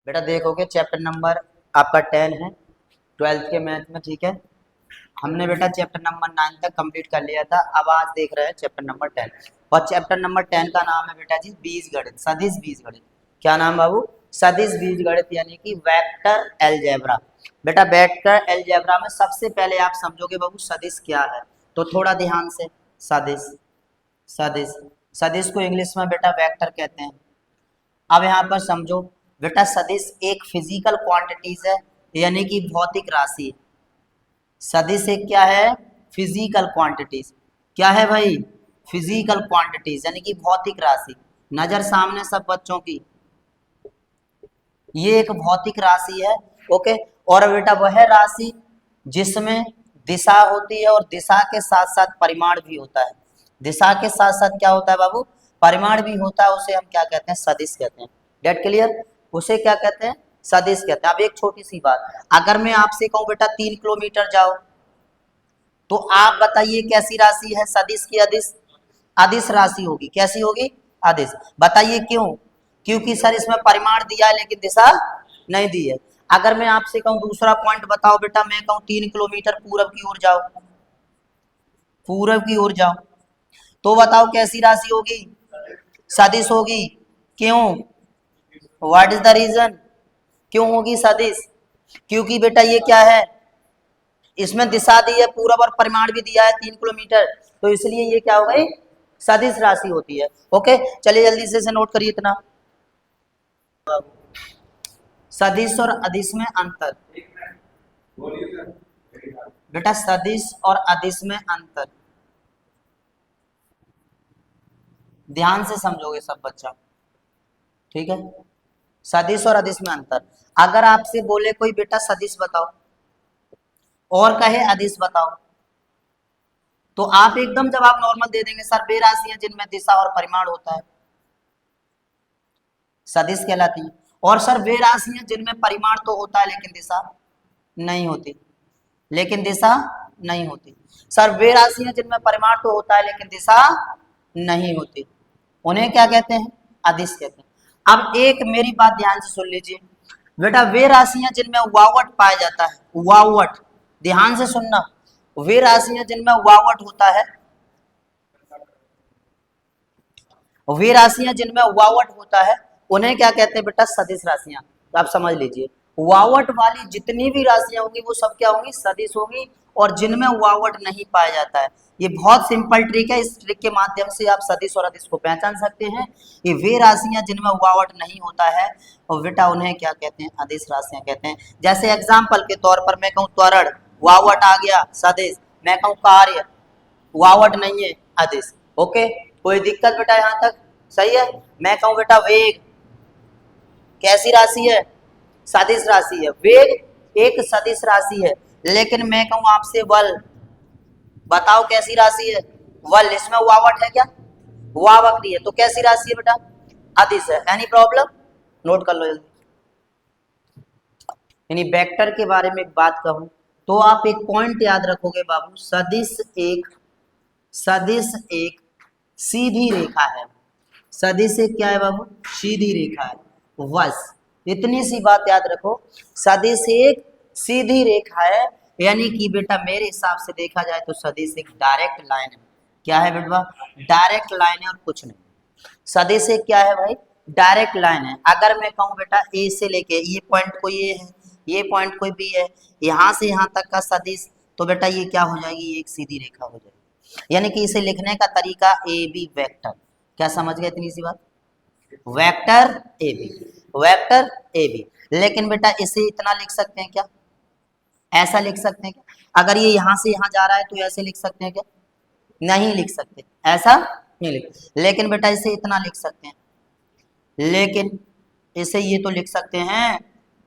बेटा देखोगे chapter number आपका 10 है 12th के मैथ में, ठीक है। हमने बेटा चैप्टर नंबर 9 तक कंप्लीट कर लिया था, अब आज देख रहे हैं चैप्टर नंबर 10। और चैप्टर नंबर 10 का नाम है बेटा जी बीजगणित, सदिश बीजगणित। क्या नाम बाबू? सदिश बीजगणित, यानी कि वेक्टर अलजेब्रा। बेटा वेक्टर अलजेब्रा में सबसे पहले आप समझोगे बाबू सदिश क्या है, तो थोड़ा ध्यान से। सदिश, सदिश, सदिश को इंग्लिश में बेटा वेक्टर कहते हैं। अब यहाँ पर समझो बेटा, सदिश एक फिजिकल क्वांटिटीज है, यानी कि भौतिक राशि। सदिश एक क्या है? Physical quantities. क्या है भाई? फिजिकल क्वांटिटीज, यानी कि भौतिक राशि। नजर सामने सब बच्चों की, ये एक भौतिक राशि है। ओके। और बेटा वह राशि जिसमें दिशा होती है और दिशा के साथ साथ परिमाण भी होता है। दिशा के साथ साथ क्या होता है बाबू? परिमाण भी होता है, उसे हम क्या कहते हैं? सदिश कहते हैं। Get clear? उसे क्या कहते हैं? सदिश कहते हैं। अब एक छोटी सी बात, अगर मैं आपसे कहूं बेटा 3 किलोमीटर जाओ, तो आप बताइए कैसी राशि है? सदिश की अदिश? अदिश राशि होगी। कैसी होगी? अदिश। बताइए क्यों? क्योंकि सर इसमें परिमाण दिया है लेकिन दिशा नहीं दी है। अगर मैं आपसे कहूं दूसरा पॉइंट बताओ बेटा, मैं कहूं 3 किलोमीटर पूरब की ओर जाओ, पूरब की ओर जाओ, तो बताओ कैसी राशि होगी? सदिश होगी। क्यों? What is the reason? क्यों होगी सदिश? क्योंकि बेटा ये क्या है? इसमें दिशा दी है पूरब और परिमाण भी दिया है 3 किलोमीटर, तो इसलिए ये क्या हो गई? सदिश राशि होती है। ओके, चलिए जल्दी से इसे नोट करिए इतना। सदिश और अदिश में अंतर। बेटा सदिश और अदिश में अंतर ध्यान से समझोगे सब बच्चा, ठीक है। सदिश और अदिश में अंतर, अगर आपसे बोले कोई बेटा सदिश बताओ और कहे अदिश बताओ, तो आप एकदम जवाब नॉर्मल दे देंगे, सर वे राशियां जिनमें दिशा और परिमाण होता है, सदिश कहलाती है। और सर वे राशियां जिनमें परिमाण तो होता है लेकिन दिशा नहीं होती, लेकिन दिशा नहीं होती। सर वे राशियां जिनमें परिमाण तो होता है लेकिन दिशा नहीं होती, उन्हें क्या कहते हैं? अदिश कहते हैं। अब एक मेरी बात ध्यान से सुन लीजिए बेटा, वे राशियां जिनमें वावट पाया जाता है, वावट, ध्यान से सुनना, वे राशियां जिनमें वावट होता है, वे राशियां जिनमें वावट होता है उन्हें क्या कहते हैं बेटा? सदिश राशियां। तो आप समझ लीजिए, वावट वाली जितनी भी राशियां होंगी वो सब क्या होंगी? सदिश होंगी। और जिनमें वावट नहीं पाया जाता है, ये बहुत सिंपल ट्रिक है, इस ट्रिक के माध्यम से आप सदिश और अदिश को पहचान सकते हैं। ये वे राशियां जिनमें वावट नहीं होता है और बेटा उन्हें क्या कहते हैं? अदिश राशियां कहते हैं। जैसे एग्जाम्पल के तौर पर मैं कहूँ त्वरण, वावट आ गया सदिश। मैं कहूँ कार्य, वावट नहीं है, अदिश। ओके, कोई दिक्कत बेटा यहाँ तक? सही है। मैं कहूँ बेटा वेग, कैसी राशि है? सदिश राशि है। वेग एक सदिश राशि है। लेकिन मैं कहूँ आपसे बल, बताओ कैसी राशि है? बल, इसमें वावट है क्या? वावक नहीं है, तो कैसी राशि है बेटा? अदिश है। Any problem? नोट कर लो जल्दी। यानी वेक्टर के बारे में एक बात कहूं तो आप एक पॉइंट याद रखोगे बाबू, सदिश एक सीधी रेखा है। सदिश एक क्या है बाबू? सीधी रेखा है। बस इतनी सी बात याद रखो, सदिश एक सीधी रेखा है, यानी कि बेटा मेरे हिसाब से देखा जाए तो सदिश एक डायरेक्ट लाइन है। क्या है बेटा? डायरेक्ट लाइन है और कुछ नहीं। सदिश एक क्या है भाई? डायरेक्ट लाइन है। अगर मैं कहूँ बेटा ए से लेके ये पॉइंट कोई ए है, ये पॉइंट कोई बी है, यहाँ से यहाँ तक का सदिश, तो बेटा ये क्या हो जाएगी? ये एक सीधी रेखा हो जाएगी। यानी कि इसे लिखने का तरीका ए बी वेक्टर। क्या समझ गए इतनी सी बात? Vector A B, vector A B. लेकिन बेटा इसे इतना लिख सकते हैं क्या? ऐसा लिख सकते हैं क्या? अगर ये यहां से यहां जा रहा है तो ऐसे लिख सकते हैं क्या? नहीं लिख सकते, ऐसा नहीं लिख। लेकिन बेटा इसे इतना लिख सकते हैं, लेकिन इसे ये तो लिख सकते हैं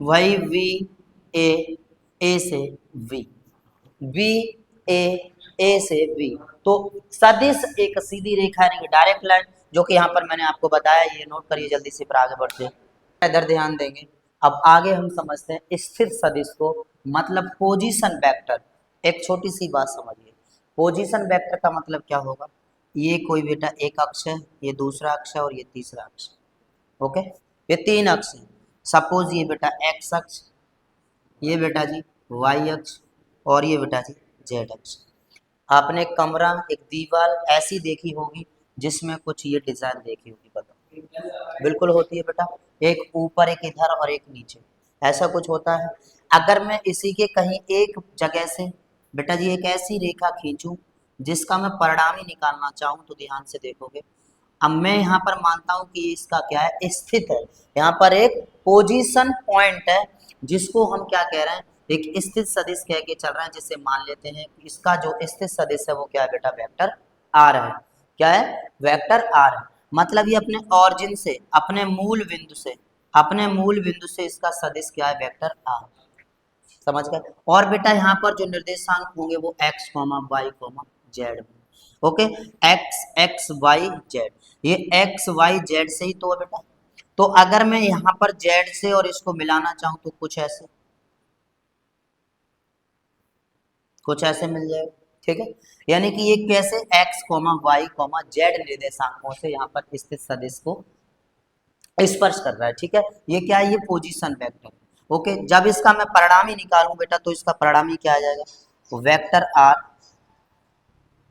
वही वी ए से वी, वी ए से वी। तो सदिश एक सीधी रेखा यानी डायरेक्ट लाइन, जो कि यहाँ पर मैंने आपको बताया, ये नोट करिए जल्दी से, फिर आगे बढ़ते हैं। इधर ध्यान देंगे। अब आगे हम समझते हैं स्थिर सदिश को, मतलब पोजीशन वेक्टर। एक छोटी सी बात समझिए, पोजीशन वेक्टर का मतलब क्या होगा? ये कोई बेटा एक अक्ष है, ये दूसरा अक्ष है और ये तीसरा अक्ष है। ओके, ये तीन अक्ष है। सपोज ये बेटा एक्स अक्ष, ये बेटा जी वाई अक्ष, और ये बेटा जी जेड अक्ष। आपने एक कमरा, एक दीवार ऐसी देखी होगी जिसमें कुछ ये डिजाइन देखी होगी, बताओ। बिल्कुल होती है बेटा, एक ऊपर एक इधर और एक नीचे, ऐसा कुछ होता है। अगर मैं इसी के कहीं एक जगह से बेटा जी एक ऐसी रेखा खींचूं जिसका मैं परिणामी निकालना चाहूं, तो ध्यान से देखोगे। अब मैं यहाँ पर मानता हूं कि इसका क्या है, स्थित है, यहाँ पर एक पोजीशन पॉइंट है जिसको हम क्या कह रहे हैं, एक स्थित सदिश कह के चल रहे हैं, जिससे मान लेते हैं कि इसका जो स्थित सदिश है वो क्या है बेटा, वेक्टर आर है। क्या है, वेक्टर आर है। मतलब ये अपने ऑरिजिन से, अपने मूल बिंदु से, अपने मूल बिंदु से इसका सदिश क्या है, वेक्टर आर। समझ गए। और बेटा यहाँ पर जो निर्देशांक होंगे वो x comma y comma z, okay, x x y z, ये एक्स वाई जेड से ही तो है बेटा। तो अगर मैं यहाँ पर जेड से और इसको मिलाना चाहूँ तो कुछ ऐसे मिल जाएगा, ठीक है। यानी कि ये कैसे, x comma y comma z निर्देशांकों से यहाँ पर स्थित सदिश को स्पर्श कर रहा है, ठीक है। ये क्या है, ये पोजीशन वेक्टर, ओके। जब इसका मैं परिणामी निकालूं बेटा, तो इसका परिणामी क्या आ जाएगा, तो वेक्टर आर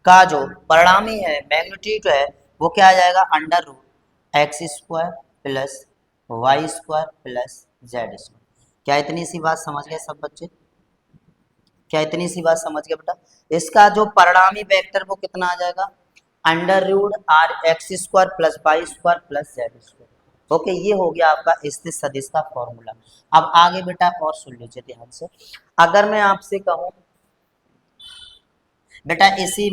का जो परिणामी है, मैग्नीट्यूड है, वो क्या आ जाएगा, under root x square plus y square plus z square. क्या इतनी सी बात समझ गए सब बच्चे, क्या इतनी सी बात समझ गए बेटा। इसका जो परिणामी वेक्टर वो कितना आ जाएगा, under root r x square plus y square plus z square, okay. ये हो गया आपका स्थित सदिश का फॉर्मूला। अब आगे बेटा और सुन लीजिए ध्यान से। अगर मैं आपसे कहूं बेटा इसी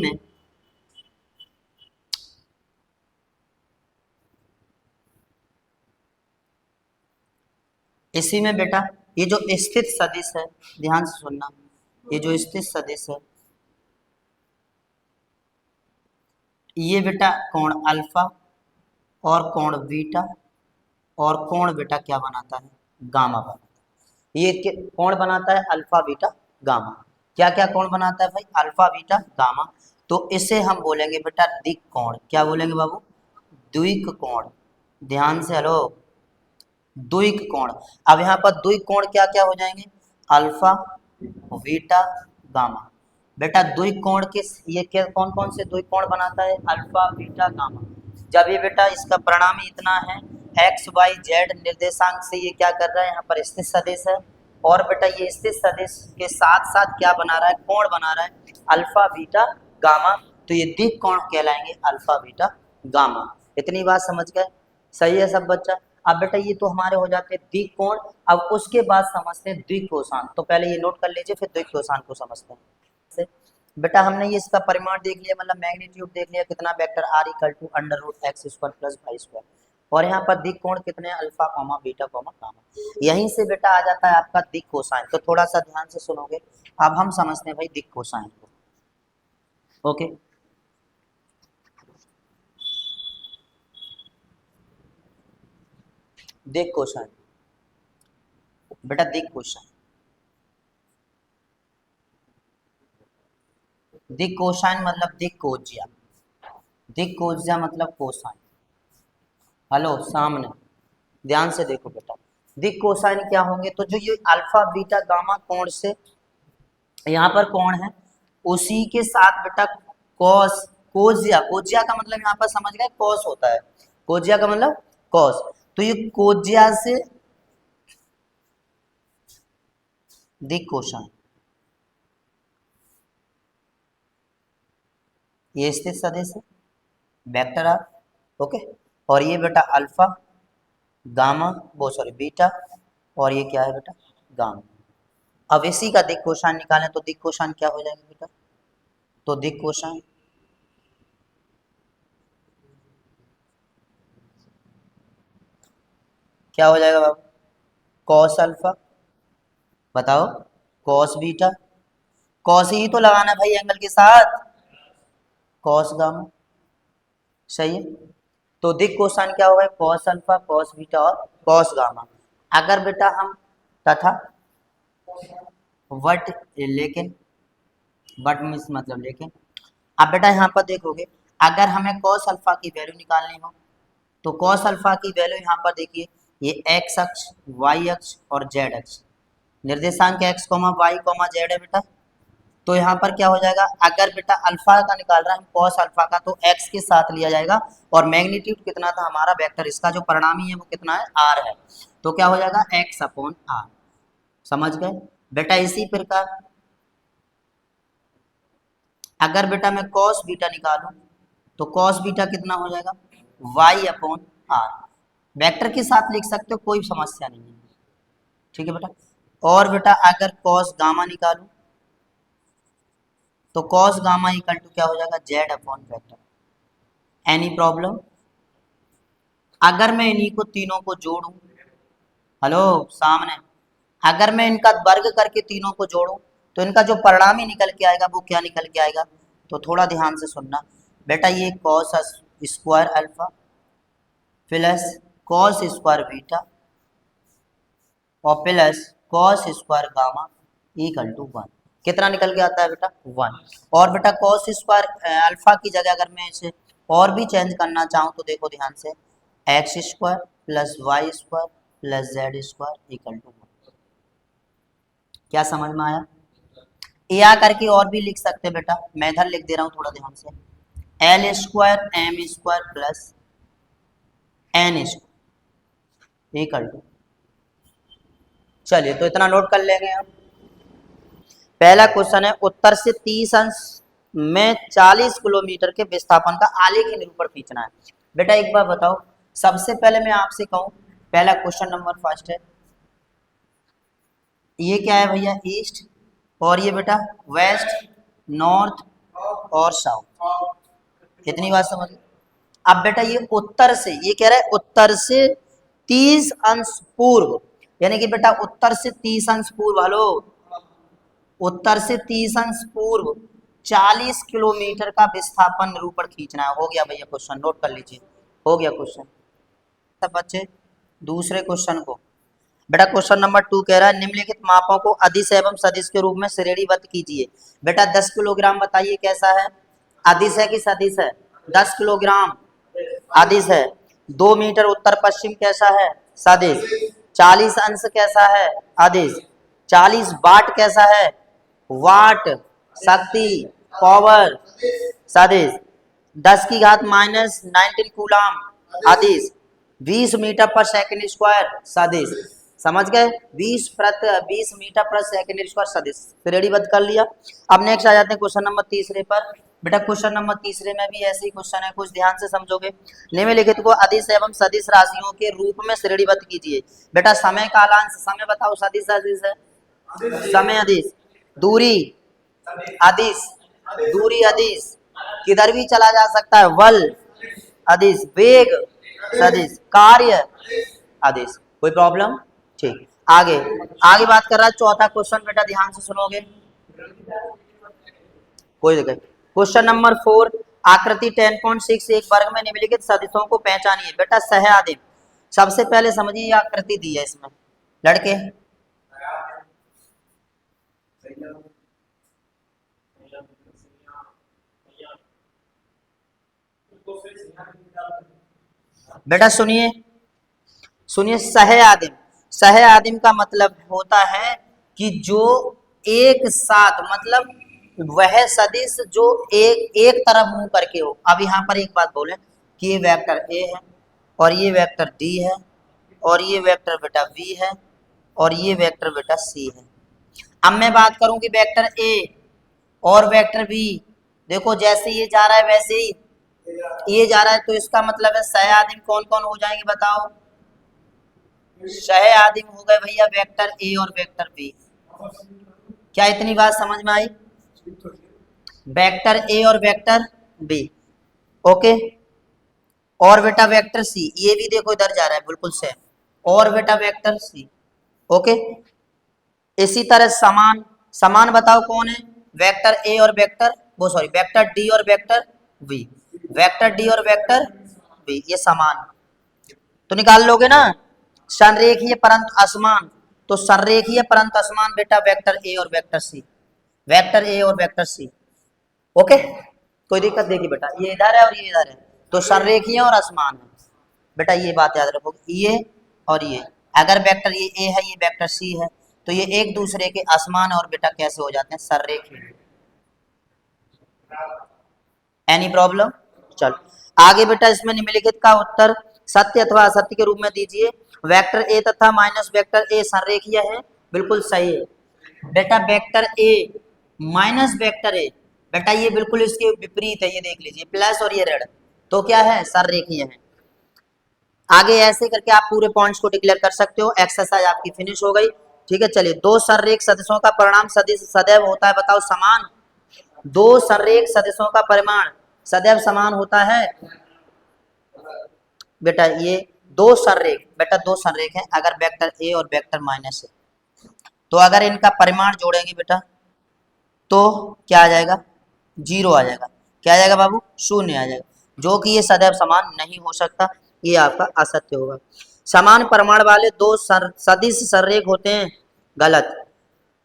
में बेटा ये जो स्थित सदिश है, ध्यान से सुनना, ये जो स्थित सदिश है, ये बेटा कोण अल्फा और कोण बीटा और कोण बेटा क्या बनाता है, गामा बनाता है। ये कोण बनाता है अल्फा बीटा गामा। क्या क्या कोण बनाता है भाई, अल्फा बीटा गामा। तो इसे हम बोलेंगे बेटा दिक् कोण। क्या बोलेंगे बाबू, द्विक कोण। ध्यान से, हेलो, द्विक कोण। अब यहाँ पर द्विक कोण क्या क्या हो जाएंगे, अल्फा बीटा गामा। बेटा द्विक कोण के ये क्या, कौन कौन से द्विक कोण बनाता है, अल्फा बीटा गामा। जब ये बेटा इसका परिणामी इतना है, एक्स वाई जेड निर्देशांक से ये क्या कर रहा है, यहाँ पर स्थित सदिश है। और बेटा ये स्थित सदिश के साथ साथ क्या बना रहा है, कोण बना रहा है अल्फा बीटा गामा। तो ये दिक् कोण कहलाएंगे अल्फा बीटा गामा। इतनी बात समझ गए, सही है सब बच्चा। अब बेटा ये तो हमारे हो जाते हैं दिक् कोण। अब उसके बाद समझते हैं द्विकोसांक। तो पहले ये नोट कर लीजिए, फिर द्विकोसांक को समझते हैं। बेटा हमने ये इसका परिमाण देख लिया, मतलब मैग्नीट्यूड देख लिया, कितना vector r equal to under root x square plus y square. और यहाँ पर दिक् कोण कितने, alpha comma beta comma gamma. यहीं से बेटा आ जाता है आपका दिक् कोसाइन। तो थोड़ा सा ध्यान से सुनोगे। अब हम समझते हैं भाई दिक् कोसाइन को, ओके। दिक् कोसाइन बेटा, दिक् कोसाइन, दिक् कोसाइन मतलब दिक् कोज्या, दिक् कोज्या मतलब कोसाइन। हेलो सामने ध्यान से देखो बेटा, दिक् कोसाइन क्या होंगे, तो जो ये अल्फा बीटा गामा कोण से यहाँ पर कोण है, उसी के साथ बेटा कॉस, कोज्या, कोज्या का मतलब यहाँ पर समझ गए कॉस होता है, कोज्या का मतलब कॉस। तो ये कोज्या से दिक् कोसाइन, ये स्थित सदिश है वेक्टर आर, ओके। और ये बेटा अल्फा गामा, वो सॉरी बीटा, और ये क्या है बेटा गामा। अब इसी का दिक् कोसाइन निकालें तो दिक् कोसाइन क्या हो जाएगा बेटा, तो दिक् कोसाइन क्या हो जाएगा बाबू, कॉस अल्फा, बताओ, कॉस बीटा, कॉस ही तो लगाना है भाई एंगल के साथ, कॉस गामा, सही है। तो दिक् कोसाइन क्या होगा, कॉस अल्फा कॉस बीटा और कॉस गामा। अगर बेटा हम तथा वट, लेकिन वट मीन्स मतलब लेकिन, अब बेटा यहाँ पर देखोगे, अगर हमें कॉस अल्फा की वैल्यू निकालनी हो तो कॉस अल्फा की वैल्यू यहाँ पर देखिए ये एक्स अक्ष, वाई अक्ष और जेड अक्ष, निर्देशांक x comma y comma z है बेटा। तो यहाँ पर क्या हो जाएगा, अगर बेटा अल्फा का निकाल रहा है हम कॉस अल्फा का, तो एक्स के साथ लिया जाएगा और मैग्नीट्यूड कितना था हमारा वेक्टर, इसका जो परिणामी है वो कितना है, आर है, तो क्या हो जाएगा एक्स अपॉन आर। समझ गए बेटा। इसी प्रकार अगर बेटा मैं कॉस बीटा निकालूं तो कॉस बीटा कितना हो जाएगा, वाई अपॉन आर। वेक्टर के साथ लिख सकते हो, कोई समस्या नहीं है, ठीक है बेटा। और बेटा अगर कॉस गामा निकालूं तो कॉस गामा इक्वल टू क्या हो जाएगा, Z upon vector. Any problem. अगर मैं इन्हीं को तीनों को जोड़ूं, हेलो सामने, अगर मैं इनका वर्ग करके तीनों को जोड़ूं तो इनका जो परिणामी निकल के आएगा वो क्या निकल के आएगा, तो थोड़ा ध्यान से सुनना बेटा। ये cos square alpha plus cos square beta और plus cos square gamma equal to 1, कितना निकल के आता है बेटा, 1। और बेटा कॉस स्क्वायर अल्फा की जगह अगर मैं इसे और भी चेंज करना चाहूँ तो देखो ध्यान से, x square plus y square plus z square equal to 1। क्या समझ में आया। या करके और भी लिख सकते बेटा, मेथड लिख दे रहा हूँ थोड़ा ध्यान से, l square m square plus n square equal to. चलिए तो इतना नोट कर लेंगे हम। पहला क्वेश्चन है, उत्तर से 30 अंश में 40 किलोमीटर के विस्थापन का आलेखी निरूपण खींचना है। बेटा एक बार बताओ, सबसे पहले मैं आपसे कहूं, पहला क्वेश्चन नंबर फर्स्ट है, ये क्या है भैया, ईस्ट, और ये बेटा वेस्ट, नॉर्थ और साउथ। इतनी बात समझ। अब बेटा ये उत्तर से, ये कह रहा है उत्तर से 30 अंश पूर्व, यानी कि बेटा उत्तर से 30 अंश पूर्व, हेलो, उत्तर से 30 अंश पूर्व 40 किलोमीटर का विस्थापन निरूपण खींचना है। हो गया भैया क्वेश्चन, नोट कर लीजिए, हो गया क्वेश्चन। सब बच्चे दूसरे क्वेश्चन को, बेटा क्वेश्चन नंबर 2 कह रहा है, निम्नलिखित मापों को अदिश एवं सदिश के रूप में श्रेणीबद्ध कीजिए। बेटा 10 किलोग्राम बताइए कैसा है, अदिश है कि सदिश है, 10 किलोग्राम अदिश है। 2 मीटर उत्तर पश्चिम कैसा है, सदिश। 40 अंश कैसा है, अदिश। 40 वाट कैसा है, वाट, शक्ति, पावर, सदिश। 10 की घात माइनस 19 कूलाम अदिश। 20 मीटर पर सेकंड स्क्वायर सदिश। समझ गए, 20 मीटर पर सेकंड स्क्वायर सदिश श्रेणीबद्ध कर लिया। अब नेक्स्ट आ जाते हैं क्वेश्चन नंबर तीसरे पर। बेटा क्वेश्चन नंबर तीसरे में भी ऐसे ही क्वेश्चन है, कुछ ध्यान से समझोगे। निम्नलिखित को अदिश एवं सदिश राशियों के रूप में श्रेणीबद्ध कीजिए। बेटा समय कालांश, समय बताओ, सदिश अदिश है, समय अदिश। दूरी अदिश, दूरी अदिश, किधर भी चला जा सकता है, बल अदिश। वेग सदिश, कार्य अदिश। कोई प्रॉब्लम, ठीक। आगे आगे बात कर रहा है चौथा क्वेश्चन, बेटा ध्यान से सुनोगे, कोई दिक्कत। क्वेश्चन नंबर 4, आकृति 10.6 एक वर्ग में निम्नलिखित सदिशों को पहचानिए। बेटा सह आदिम, सबसे पहले समझिए ये आकृति दी है इसमें, लड़के बेटा सुनिए सुनिए, सह आदिम, सह आदिम का मतलब होता है कि जो एक साथ, मतलब वह सदिश जो एक तरफ मुंह करके हो। अब यहाँ पर एक बात बोले कि ये वेक्टर ए है और ये वेक्टर डी है और ये वेक्टर बेटा बी है और ये वेक्टर बेटा सी है। अब मैं बात करूं कि वेक्टर ए और वेक्टर बी, देखो जैसे ये जा रहा है वैसे ही ये जा रहा है, तो इसका मतलब है सह आदिम कौन कौन हो जाएंगे बताओ, सह आदिम हो गए भैया वेक्टर ए और वेक्टर बी। क्या इतनी बात समझ में आई, वेक्टर ए और वेक्टर बी, ओके। और बेटा वेक्टर सी, ये भी देखो इधर जा रहा है बिल्कुल सेम, और बेटा वेक्टर सी, ओके। इसी तरह समान, समान बताओ कौन है, वेक्टर ए और वेक्टर वो सॉरी वेक्टर डी और वेक्टर बी, वेक्टर डी और वेक्टर बी, ये समान। तो निकाल लोगे ना, संरेखीय परंतु असमान, तो संरेखीय परंतु असमान बेटा वेक्टर ए और वेक्टर सी, वेक्टर ए और वेक्टर सी, ओके। कोई दिक्कत देखिए बेटा, ये इधर है और ये इधर है, तो संरेखीय और असमान है बेटा, ये बात याद रखोगे। ये और ये, अगर वेक्टर ये ए है, ये वेक्टर सी है, तो ये एक दूसरे के असमान और बेटा कैसे हो जाते हैं, सररेखीय। Any problem? चलो आगे बेटा, इसमें निम्नलिखित का उत्तर सत्य अथवा असत्य के रूप में दीजिए। वेक्टर ए तथा माइनस वेक्टर ए संरेखीय है, बिल्कुल सही है बेटा। Vector A minus vector A, बेटा ये बिल्कुल इसके विपरीत है, ये देख लीजिए, प्लस और ये ऋण, तो क्या है, संरेखीय है। आगे ऐसे करके आप पूरे पॉइंट्स को डिक्लेयर कर सकते हो। एक्सरसाइज आपकी फिनिश हो गई, ठीक है। चलिए, दो संरेख सदिशों का परिमाण सदिश सदैव होता है, बताओ समान। दो संरेख सदिशों का परिमाण सदैव समान होता है बेटा। ये दो संरेख, बेटा दो संरेख हैं, अगर वेक्टर ए और वेक्टर माइनस है, तो अगर इनका परिमाण जोड़ेंगे बेटा तो क्या आ जाएगा, 0 आ जाएगा। क्या आ जाएगा बाबू, 0 आ जाएगा, जो कि ये सदैव समान नहीं हो सकता, ये आपका असत्य होगा। समान परिमाण वाले दो सदिश संरेख होते हैं, गलत।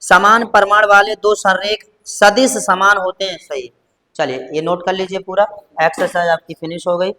समान परिमाण वाले दो संरेख सदिश समान होते हैं, सही। चलिए ये नोट कर लीजिए पूरा। एक्सरसाइज आपकी फिनिश हो गई।